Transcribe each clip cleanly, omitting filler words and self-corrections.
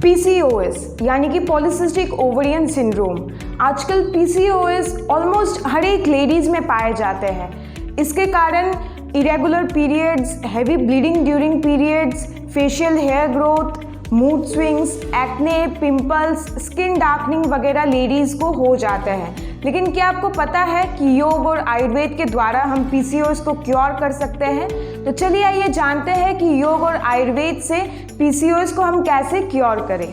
PCOS यानी कि polycystic ovarian syndrome. आजकल पीसीओएस ऑलमोस्ट हर एक लेडीज़ में पाए जाते हैं। इसके कारण irregular periods, heavy bleeding during periods, facial hair growth, mood swings, acne, pimples, skin darkening वगैरह लेडीज़ को हो जाते हैं। लेकिन क्या आपको पता है कि योग और आयुर्वेद के द्वारा हम पीसीओएस को क्योर कर सकते हैं? तो चलिए आइए जानते हैं कि योग और आयुर्वेद से पीसीओएस को हम कैसे क्योर करें।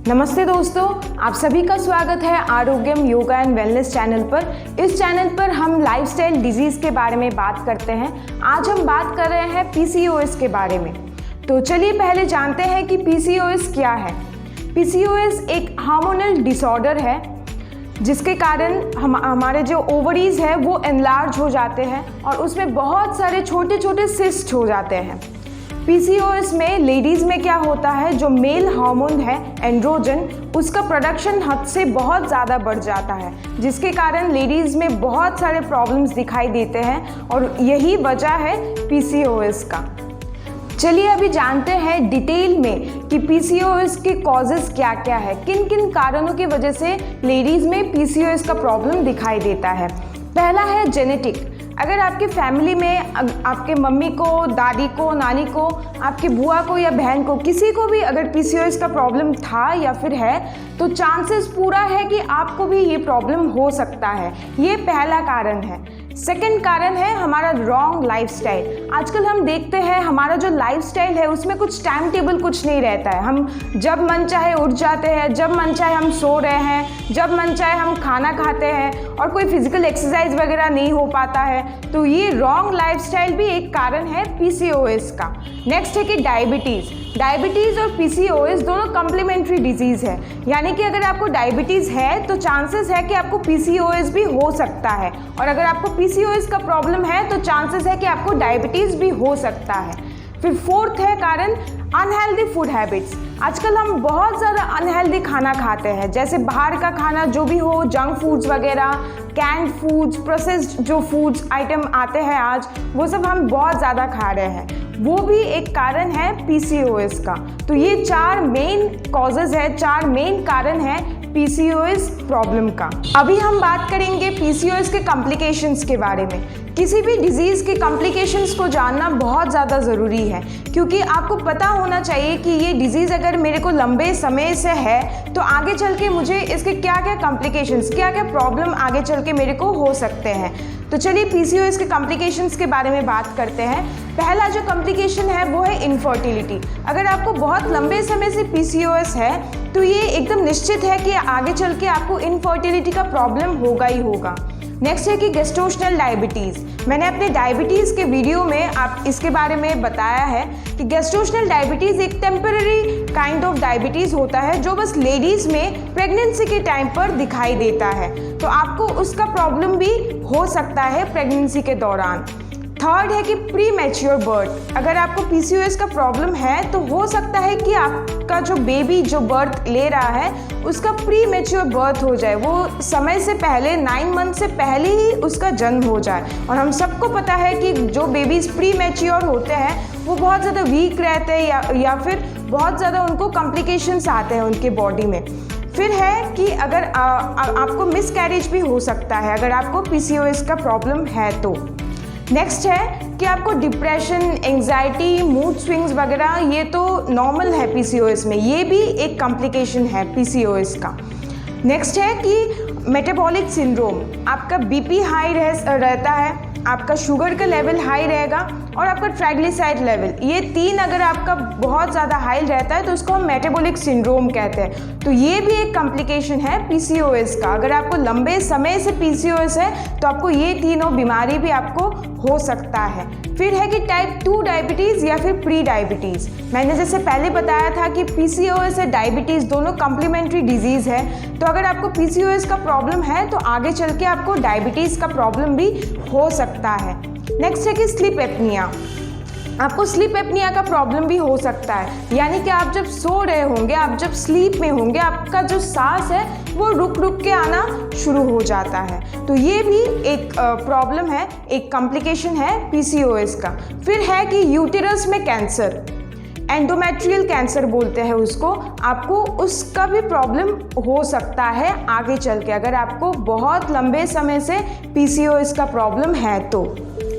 नमस्ते दोस्तों, आप सभी का स्वागत है आरोग्यम योगा एंड वेलनेस चैनल पर। इस चैनल पर हम लाइफस्टाइल डिजीज़ के बारे में बात करते हैं। आज हम बात कर रहे हैं पीसीओएस के बारे में। तो चलिए पहले जानते हैं कि पीसीओएस क्या है। पीसीओएस एक हार्मोनल डिसऑर्डर है जिसके कारण हमारे जो ओवरीज है वो एनलार्ज हो जाते हैं और उसमें बहुत सारे छोटे छोटे सिस्ट हो जाते हैं। पीसीओएस में लेडीज़ में क्या होता है, जो मेल हार्मोन है एंड्रोजन, उसका प्रोडक्शन हद से बहुत ज़्यादा बढ़ जाता है, जिसके कारण लेडीज़ में बहुत सारे प्रॉब्लम्स दिखाई देते हैं और यही वजह है पीसीओएस का। चलिए अभी जानते हैं डिटेल में कि पीसीओएस के कॉजेज़ क्या क्या है, किन किन कारणों की वजह से लेडीज़ में पीसीओएस का प्रॉब्लम दिखाई देता है। पहला है जेनेटिक। अगर आपके फैमिली में आपके मम्मी को, दादी को, नानी को, आपके बुआ को या बहन को, किसी को भी अगर पीसीओएस का प्रॉब्लम था या फिर है, तो चांसेस पूरा है कि आपको भी ये प्रॉब्लम हो सकता है। ये पहला कारण है। सेकंड कारण है हमारा रॉन्ग लाइफस्टाइल। आजकल हम देखते हैं हमारा जो लाइफस्टाइल है उसमें कुछ टाइम टेबल कुछ नहीं रहता है। हम जब मन चाहे उठ जाते हैं, जब मन चाहे हम सो रहे हैं, जब मन चाहे हम खाना खाते हैं और कोई फिजिकल एक्सरसाइज वगैरह नहीं हो पाता है। तो ये रॉन्ग लाइफस्टाइल भी एक कारण है पीसीओएस का। नेक्स्ट है कि डायबिटीज़ और पीसीओएस दोनों कम्प्लीमेंट्री डिजीज़ है, यानी कि अगर आपको डायबिटीज़ है तो चांसेस है कि आपको पीसीओएस भी हो सकता है, और अगर आपको पीसीओएस का प्रॉब्लम है तो चांसेस है कि आपको डायबिटीज़ भी हो सकता है। फिर फोर्थ है कारण अनहेल्दी फूड हैबिट्स। आजकल हम बहुत ज़्यादा अनहेल्दी खाना खाते हैं, जैसे बाहर का खाना जो भी हो, जंक फूड्स वगैरह, कैंड फूड्स, प्रोसेस्ड जो फूड्स आइटम आते हैं आज, वो सब हम बहुत ज़्यादा खा रहे हैं। वो भी एक कारण है पीसीओएस का। तो ये 4 मेन कॉजेज़ है, 4 मेन कारण है पीसीओएस प्रॉब्लम का। अभी हम बात करेंगे पीसीओएस के कॉम्प्लिकेशंस के बारे में। किसी भी डिजीज़ के कॉम्प्लिकेशंस को जानना बहुत ज़्यादा ज़रूरी है, क्योंकि आपको पता होना चाहिए कि ये डिजीज़ अगर मेरे को लंबे समय से है तो आगे चल के मुझे इसके क्या क्या कॉम्प्लिकेशंस, क्या क्या प्रॉब्लम आगे चल के मेरे को हो सकते हैं। तो चलिए पीसीओएस के कॉम्प्लिकेशंस के बारे में बात करते हैं। पहला जो कॉम्प्लिकेशन है वो है इनफर्टिलिटी। अगर आपको बहुत लंबे समय से पीसीओएस है तो ये एकदम निश्चित है कि आगे चल के आपको इनफर्टिलिटी का प्रॉब्लम होगा ही होगा। नेक्स्ट है कि गेस्टोशनल डायबिटीज़। मैंने अपने डायबिटीज़ के वीडियो में आप इसके बारे में बताया है कि गेस्टोशनल डायबिटीज़ एक टेम्पररी काइंड ऑफ डायबिटीज़ होता है जो बस लेडीज़ में प्रेगनेंसी के टाइम पर दिखाई देता है, तो आपको उसका प्रॉब्लम भी हो सकता है प्रेगनेंसी के दौरान। थर्ड है कि प्री मैच्योर बर्थ। अगर आपको पीसीओएस का प्रॉब्लम है तो हो सकता है कि आपका जो बेबी जो बर्थ ले रहा है उसका प्री मैच्योर बर्थ हो जाए, वो समय से पहले 9 मंथ से पहले ही उसका जन्म हो जाए। और हम सबको पता है कि जो बेबीज प्री मैच्योर होते हैं वो बहुत ज़्यादा वीक रहते हैं या फिर बहुत ज़्यादा उनको कॉम्प्लिकेशंस आते हैं उनके बॉडी में। फिर है कि अगर आपको मिसकैरेज भी हो सकता है अगर आपको पीसीओएस का प्रॉब्लम है तो। नेक्स्ट है कि आपको डिप्रेशन, एंजाइटी, मूड स्विंग्स वगैरह, ये तो नॉर्मल है पीसीओएस में, ये भी एक कॉम्प्लिकेशन है पीसीओएस का। नेक्स्ट है कि मेटाबॉलिक सिंड्रोम। आपका बीपी हाई रहता है, आपका शुगर का लेवल हाई रहेगा और आपका ट्राइग्लिसराइड लेवल, ये 3 अगर आपका बहुत ज़्यादा हाई रहता है तो उसको हम मेटाबॉलिक सिंड्रोम कहते हैं। तो ये भी एक कॉम्प्लिकेशन है पीसीओएस का। अगर आपको लंबे समय से पीसीओएस है तो आपको ये तीनों बीमारी भी आपको हो सकता है। फिर है कि टाइप 2 डायबिटीज़ या फिर प्री डायबिटीज़। मैंने जैसे पहले बताया था कि पीसीओएस और डायबिटीज़ दोनों कॉम्प्लीमेंट्री डिजीज़ है, तो अगर आपको पीसीओएस का प्रॉब्लम है तो आगे चल के आपको डायबिटीज़ का प्रॉब्लम भी हो सकता है। नेक्स्ट है कि स्लीप एपनिया। आपको स्लीप एपनिया का प्रॉब्लम भी हो सकता है, यानी कि आप जब सो रहे होंगे, आप जब स्लीप में होंगे, आपका जो सांस है वो रुक रुक के आना शुरू हो जाता है। तो ये भी एक प्रॉब्लम है, एक कॉम्प्लिकेशन है पीसीओएस का। फिर है कि यूटेरस में कैंसर, एंडोमेट्रियल कैंसर बोलते हैं उसको, आपको उसका भी प्रॉब्लम हो सकता है आगे चल के, अगर आपको बहुत लंबे समय से पीसीओएस का प्रॉब्लम है तो।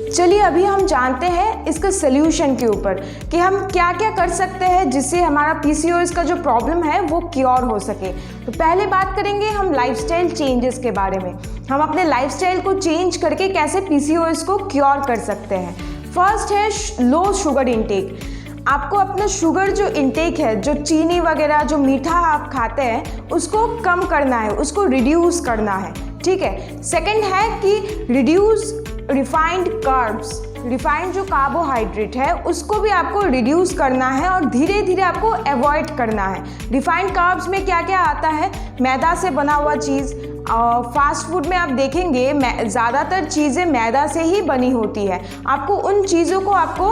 चलिए अभी हम जानते हैं इसका सल्यूशन के ऊपर कि हम क्या क्या कर सकते हैं जिससे हमारा पीसीओएस का जो प्रॉब्लम है वो क्योर हो सके। तो पहले बात करेंगे हम लाइफस्टाइल चेंजेस के बारे में। हम अपने लाइफस्टाइल को चेंज करके कैसे पीसीओएस को क्योर कर सकते हैं। फर्स्ट है लो शुगर इंटेक। आपको अपना शुगर जो इंटेक है, जो चीनी वगैरह जो मीठा आप खाते हैं उसको कम करना है, उसको रिड्यूस करना है, ठीक है। सेकंड है कि रिड्यूस रिफाइंड कार्ब्स। रिफाइंड जो कार्बोहाइड्रेट है उसको भी आपको रिड्यूस करना है और धीरे धीरे आपको अवॉइड करना है। रिफाइंड कार्ब्स में क्या क्या आता है, मैदा से बना हुआ चीज़, फास्ट फूड में आप देखेंगे ज़्यादातर चीज़ें मैदा से ही बनी होती है। आपको उन चीज़ों को आपको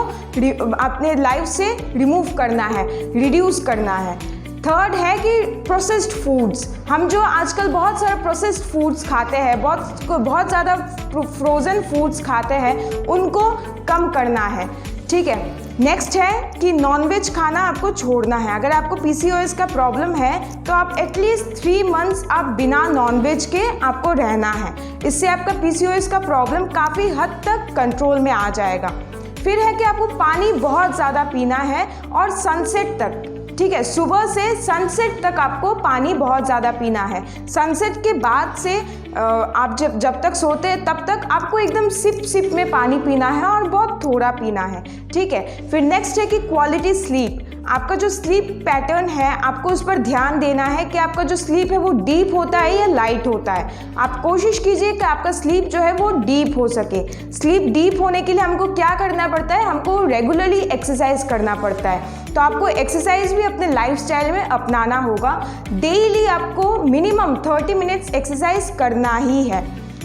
अपने लाइफ से रिमूव करना है, रिड्यूस करना है। थर्ड है कि प्रोसेस्ड फूड्स। हम जो आजकल बहुत सारे प्रोसेस्ड फूड्स खाते हैं, बहुत ज़्यादा फ्रोज़न फूड्स खाते हैं, उनको कम करना है, ठीक है। नेक्स्ट है कि नॉनवेज खाना आपको छोड़ना है। अगर आपको पीसीओएस का प्रॉब्लम है तो आप एटलीस्ट 3 मंथ्स आप बिना नॉनवेज के आपको रहना है। इससे आपका पीसीओएस का प्रॉब्लम काफ़ी हद तक कंट्रोल में आ जाएगा। फिर है कि आपको पानी बहुत ज़्यादा पीना है और सनसेट तक, ठीक है, सुबह से सनसेट तक आपको पानी बहुत ज़्यादा पीना है। सनसेट के बाद से आप जब तक सोते हैं तब तक आपको एकदम सिप में पानी पीना है और बहुत थोड़ा पीना है, ठीक है। फिर नेक्स्ट है कि क्वालिटी स्लीप। आपका जो स्लीप पैटर्न है आपको उस पर ध्यान देना है कि आपका जो स्लीप है वो डीप होता है या लाइट होता है। आप कोशिश कीजिए कि आपका स्लीप जो है वो डीप हो सके। स्लीप डीप होने के लिए हमको क्या करना पड़ता है, हमको रेगुलरली एक्सरसाइज करना पड़ता है। तो आपको एक्सरसाइज भी अपने लाइफस्टाइल में अपनाना होगा। डेली आपको मिनिमम 30 मिनट्स एक्सरसाइज करना ही है,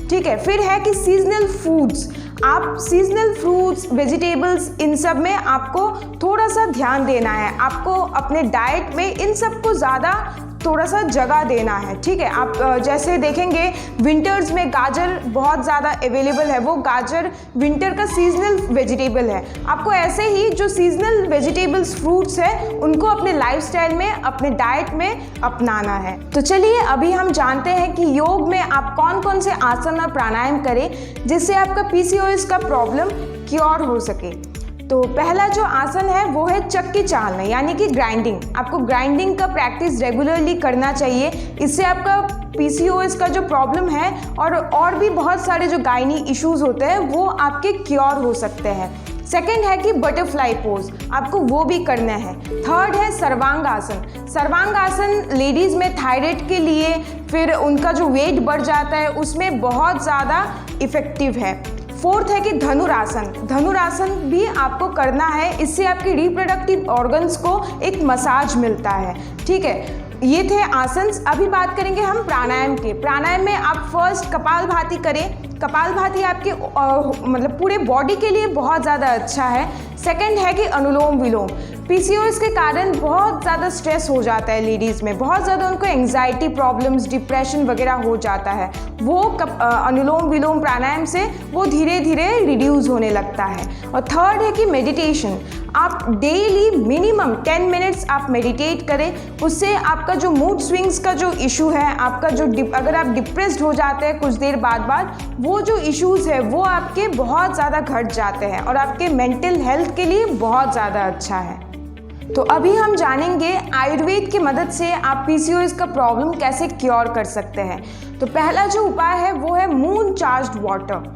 ठीक है। फिर है कि सीजनल फूड्स। आप सीजनल फ्रूट्स, वेजिटेबल्स, इन सब में आपको थोड़ा सा ध्यान देना है। आपको अपने डाइट में इन सब को ज़्यादा थोड़ा सा जगह देना है, ठीक है। आप जैसे देखेंगे विंटर्स में गाजर बहुत ज़्यादा अवेलेबल है, वो गाजर विंटर का सीजनल वेजिटेबल है। आपको ऐसे ही जो सीजनल वेजिटेबल्स, फ्रूट्स है, उनको अपने लाइफस्टाइल में, अपने डाइट में अपनाना है। तो चलिए अभी हम जानते हैं कि योग में आप कौन कौन से आसन और प्राणायाम करें जिससे आपका पीसीओएस का प्रॉब्लम क्योर हो सके। तो पहला जो आसन है वो है चक्की चालना, यानी कि ग्राइंडिंग। आपको ग्राइंडिंग का प्रैक्टिस रेगुलरली करना चाहिए। इससे आपका पीसीओएस का जो प्रॉब्लम है और भी बहुत सारे जो गायनी इश्यूज होते हैं वो आपके क्योर हो सकते हैं। सेकंड है कि बटरफ्लाई पोज, आपको वो भी करना है। थर्ड है सर्वांगासन। सर्वांगासन लेडीज़ में थायराइड के लिए, फिर उनका जो वेट बढ़ जाता है उसमें बहुत ज़्यादा इफ़ेक्टिव है। फोर्थ है कि धनुरासन। धनुरासन भी आपको करना है, इससे आपके रिप्रोडक्टिव ऑर्गन्स को एक मसाज मिलता है, ठीक है। ये थे आसन्स। अभी बात करेंगे हम प्राणायाम के। प्राणायाम में आप फर्स्ट कपालभाति करें। कपालभाति आपके मतलब पूरे बॉडी के लिए बहुत ज़्यादा अच्छा है। सेकंड है कि अनुलोम विलोम। पीसीओएस के कारण बहुत ज़्यादा स्ट्रेस हो जाता है लेडीज़ में, बहुत ज़्यादा उनको एंग्जाइटी प्रॉब्लम्स, डिप्रेशन वगैरह हो जाता है। वो अनुलोम विलोम प्राणायाम से वो धीरे धीरे रिड्यूस होने लगता है। और थर्ड है कि मेडिटेशन। आप डेली मिनिमम 10 मिनट्स आप मेडिटेट करें। उससे आपका जो मूड स्विंग्स का जो इशू है, आपका जो अगर आप डिप्रेस्ड हो जाते हैं कुछ देर बाद वो जो इश्यूज़ है वो आपके बहुत ज़्यादा घट जाते हैं और आपके मेंटल हेल्थ के लिए बहुत ज़्यादा अच्छा है। तो अभी हम जानेंगे आयुर्वेद की मदद से आप पीसीओएस का प्रॉब्लम कैसे क्योर कर सकते हैं। तो पहला जो उपाय है वो है मून चार्ज्ड वाटर।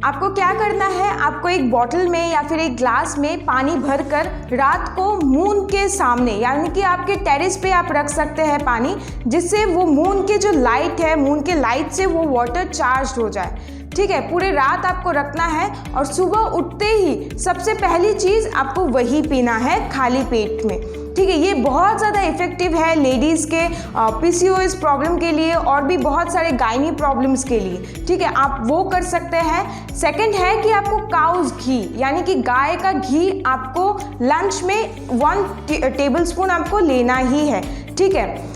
आपको क्या करना है, आपको एक बॉटल में या फिर एक ग्लास में पानी भरकर रात को मून के सामने, यानी कि आपके टेरेस पे आप रख सकते हैं पानी, जिससे वो मून के जो लाइट है, मून के लाइट से वो वाटर चार्ज हो जाए। ठीक है, पूरे रात आपको रखना है और सुबह उठते ही सबसे पहली चीज़ आपको वही पीना है खाली पेट में। ठीक है, ये बहुत ज़्यादा इफ़ेक्टिव है लेडीज़ के PCOS प्रॉब्लम के लिए और भी बहुत सारे गायनी प्रॉब्लम्स के लिए। ठीक है, आप वो कर सकते हैं। सेकंड है कि आपको काउज घी यानी कि गाय का घी आपको लंच में 1 टेबलस्पून आपको लेना ही है। ठीक है,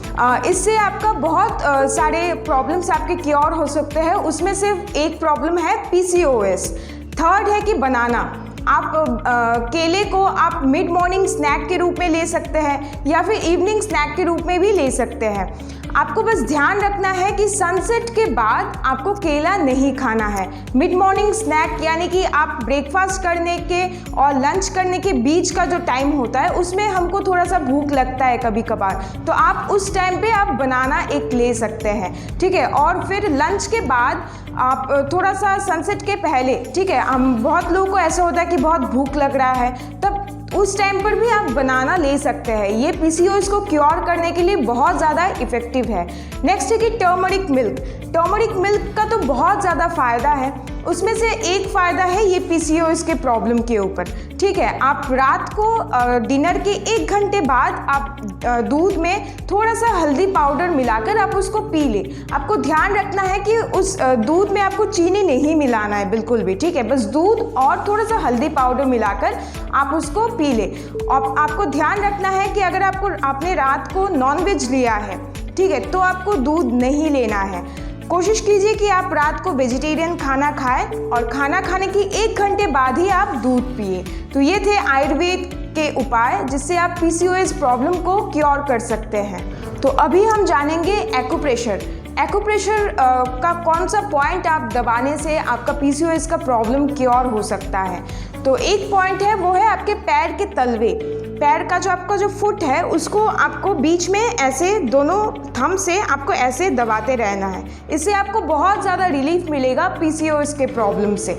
इससे आपका बहुत सारे प्रॉब्लम्स आपके क्योर हो सकते हैं। उसमें से एक प्रॉब्लम है PCOS। थर्ड है कि बनाना। आप केले को आप मिड मॉर्निंग स्नैक के रूप में ले सकते हैं या फिर इवनिंग स्नैक के रूप में भी ले सकते हैं। आपको बस ध्यान रखना है कि सनसेट के बाद आपको केला नहीं खाना है। मिड मॉर्निंग स्नैक यानी कि आप ब्रेकफास्ट करने के और लंच करने के बीच का जो टाइम होता है उसमें हमको थोड़ा सा भूख लगता है कभी कभार, तो आप उस टाइम पे आप बनाना एक ले सकते हैं। ठीक है, और फिर लंच के बाद आप थोड़ा सा सनसेट के पहले, ठीक है, हम बहुत लोगों को ऐसा होता है कि बहुत भूख लग रहा है, तब उस टाइम पर भी आप बनाना ले सकते हैं। ये PCOS को क्योर करने के लिए बहुत ज़्यादा इफ़ेक्टिव है। नेक्स्ट है कि टर्मरिक मिल्क। टर्मरिक मिल्क का तो बहुत ज़्यादा फ़ायदा है। उसमें से एक फ़ायदा है ये PCOS के प्रॉब्लम के ऊपर। ठीक है, आप रात को डिनर के 1 घंटे बाद आप दूध में थोड़ा सा हल्दी पाउडर मिलाकर आप उसको पी ले। आपको ध्यान रखना है कि उस दूध में आपको चीनी नहीं मिलाना है बिल्कुल भी। ठीक है, बस दूध और थोड़ा सा हल्दी पाउडर मिलाकर आप उसको पी ले। और आपको ध्यान रखना है कि अगर आपने रात को नॉनवेज लिया है, ठीक है, तो आपको दूध नहीं लेना है। कोशिश कीजिए कि आप रात को वेजिटेरियन खाना खाएं और खाना खाने की 1 घंटे बाद ही आप दूध पिए। तो ये थे आयुर्वेद के उपाय जिससे आप PCOS प्रॉब्लम को क्योर कर सकते हैं। तो अभी हम जानेंगे एक्यूप्रेशर। एक्यूप्रेशर का कौन सा पॉइंट आप दबाने से आपका PCOS का प्रॉब्लम क्योर हो सकता है। तो एक पॉइंट है, वो है आपके पैर के तलवे। पैर का जो आपका जो फुट है उसको आपको बीच में ऐसे दोनों थंब से आपको ऐसे दबाते रहना है। इससे आपको बहुत ज़्यादा रिलीफ मिलेगा PCOS के प्रॉब्लम से।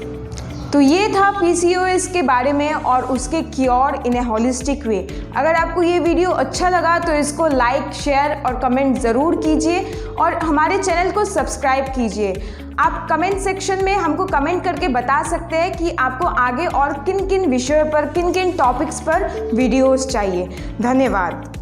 तो ये था PCOS के बारे में और उसके क्योर इन ए होलिस्टिक वे। अगर आपको ये वीडियो अच्छा लगा तो इसको लाइक, शेयर और कमेंट ज़रूर कीजिए और हमारे चैनल को सब्सक्राइब कीजिए। आप कमेंट सेक्शन में हमको कमेंट करके बता सकते हैं कि आपको आगे और किन किन विषयों पर, किन किन टॉपिक्स पर वीडियोस चाहिए। धन्यवाद।